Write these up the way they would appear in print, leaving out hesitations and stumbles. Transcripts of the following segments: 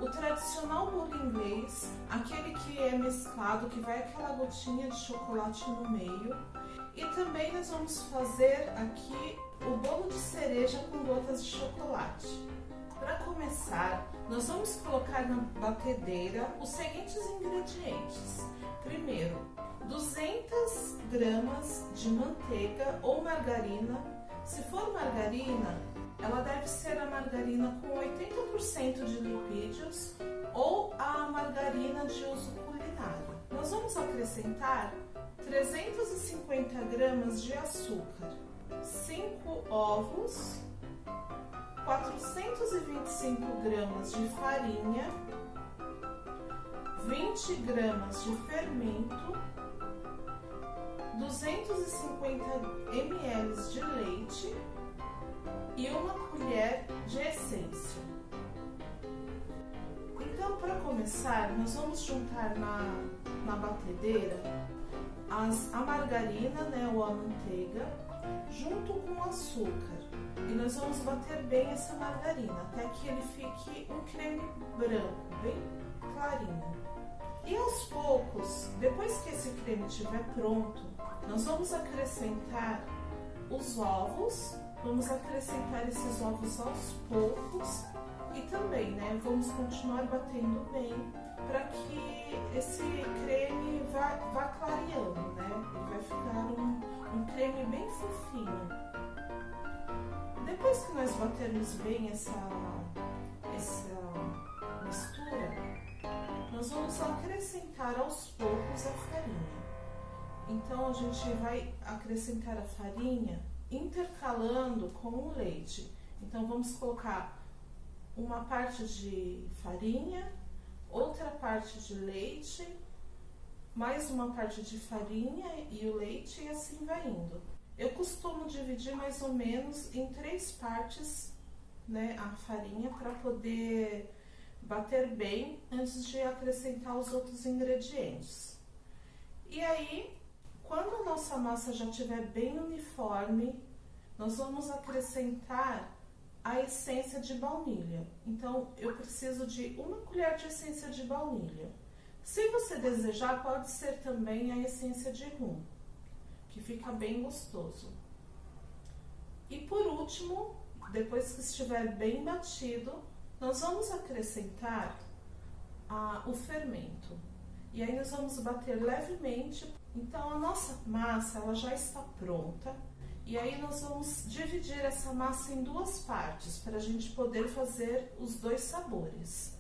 O tradicional bolo inglês, aquele que é mesclado, que vai aquela gotinha de chocolate no meio. E também nós vamos fazer aqui o bolo de cereja com gotas de chocolate. Para começar, nós vamos colocar na batedeira os seguintes ingredientes. Primeiro, 200 gramas de manteiga ou margarina. Se for margarina, ela deve ser a margarina com 80% de lipídios ou a margarina de uso culinário. Nós vamos acrescentar 350 gramas de açúcar, 5 ovos, 425 gramas de farinha, 20 gramas de fermento, 250 ml de leite e uma colher de essência. Então, para começar, nós vamos juntar na batedeira a margarina, né, ou a manteiga, junto com o açúcar. E nós vamos bater bem essa margarina, até que ele fique um creme branco, bem clarinho. E aos poucos, depois que esse creme estiver pronto, nós vamos acrescentar os ovos. Vamos acrescentar esses ovos aos poucos e também, né, vamos continuar batendo bem para que esse creme vá clareando, né? Ele vai ficar um creme bem fofinho. Depois que nós batermos bem essa mistura, nós vamos acrescentar aos poucos a farinha. Então a gente vai acrescentar a farinha intercalando com o leite. Então vamos colocar uma parte de farinha, outra parte de leite, mais uma parte de farinha e o leite, e assim vai indo. Eu costumo dividir mais ou menos em 3 partes, né, a farinha, para poder bater bem antes de acrescentar os outros ingredientes. E aí, quando a nossa massa já estiver bem uniforme, nós vamos acrescentar a essência de baunilha. Então, eu preciso de 1 colher de essência de baunilha. Se você desejar, pode ser também a essência de rum, que fica bem gostoso. E por último, depois que estiver bem batido, nós vamos acrescentar o fermento. E aí nós vamos bater levemente. Então a nossa massa ela já está pronta. E aí nós vamos dividir essa massa em 2 partes para a gente poder fazer os 2 sabores.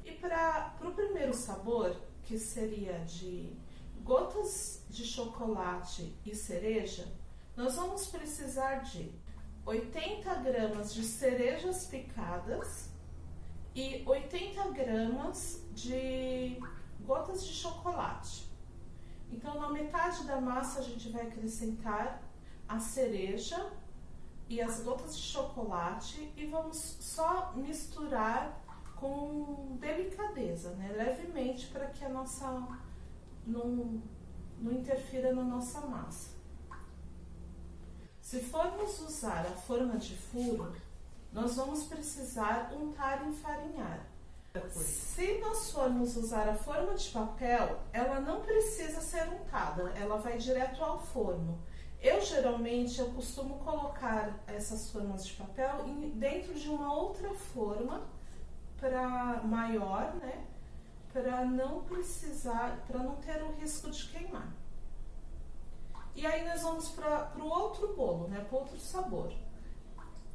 E para o primeiro sabor, que seria de gotas de chocolate e cereja, nós vamos precisar de 80 gramas de cerejas picadas e 80 gramas de gotas de chocolate. Então, na metade da massa a gente vai acrescentar a cereja e as gotas de chocolate e vamos só misturar com delicadeza, né? Levemente, para que a nossa não interfira na nossa massa. Se formos usar a forma de furo, nós vamos precisar untar e enfarinhar. Se nós formos usar a forma de papel, ela não precisa ser untada, ela vai direto ao forno. Eu geralmente costumo colocar essas formas de papel dentro de uma outra forma maior, né? Para não ter o risco de queimar. E aí nós vamos para o outro bolo, né? Para o outro sabor.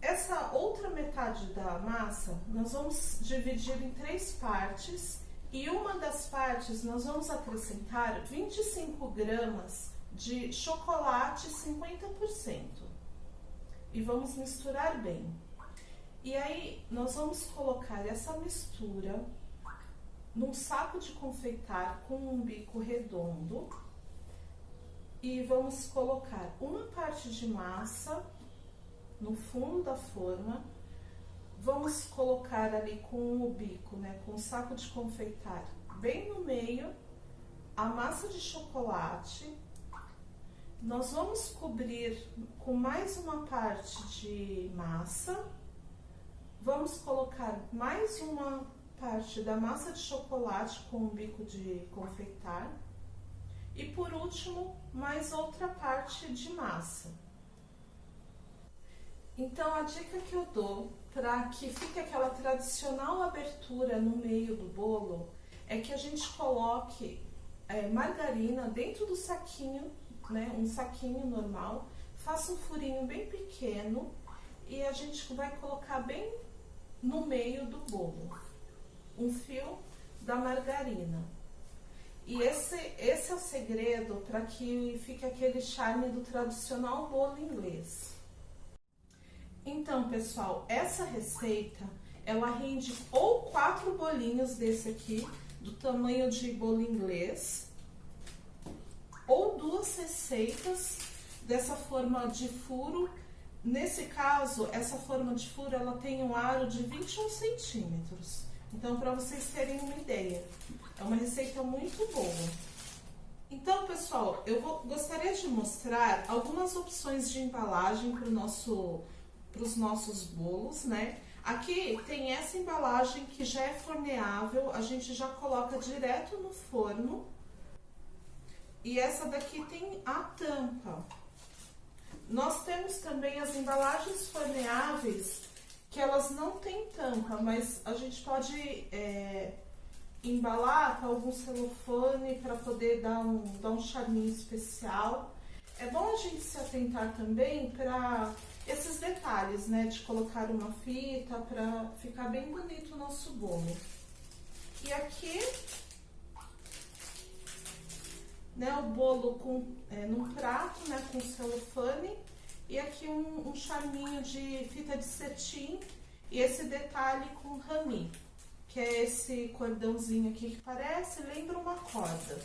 Essa outra metade da massa nós vamos dividir em 3 partes e uma das partes nós vamos acrescentar 25 gramas de chocolate 50% e vamos misturar bem. E aí nós vamos colocar essa mistura num saco de confeitar com um bico redondo e vamos colocar uma parte de massa no fundo da forma, vamos colocar ali com o bico, né, com o saco de confeitar bem no meio, a massa de chocolate. Nós vamos cobrir com mais uma parte de massa, vamos colocar mais uma parte da massa de chocolate com um bico de confeitar. E por último, mais outra parte de massa. Então, a dica que eu dou para que fique aquela tradicional abertura no meio do bolo é que a gente coloque margarina dentro do saquinho, né, um saquinho normal, faça um furinho bem pequeno e a gente vai colocar bem no meio do bolo um fio da margarina. E esse é o segredo para que fique aquele charme do tradicional bolo inglês. Então, pessoal, essa receita, ela rende ou 4 bolinhos desse aqui, do tamanho de bolo inglês, ou 2 receitas dessa forma de furo. Nesse caso, essa forma de furo, ela tem um aro de 21 centímetros. Então, para vocês terem uma ideia, é uma receita muito boa. Então, pessoal, eu gostaria de mostrar algumas opções de embalagem para os nossos bolos, né? Aqui tem essa embalagem que já é forneável, a gente já coloca direto no forno. E essa daqui tem a tampa. Nós temos também as embalagens forneáveis, que elas não têm tampa, mas a gente pode embalar com algum celofane para poder dar um charminho especial. É bom a gente se atentar também para esses detalhes, né? De colocar uma fita para ficar bem bonito o nosso bolo. E aqui, né, o bolo num prato, né, com celofane. E aqui um charminho de fita de cetim e esse detalhe com rami, que é esse cordãozinho aqui que lembra uma corda.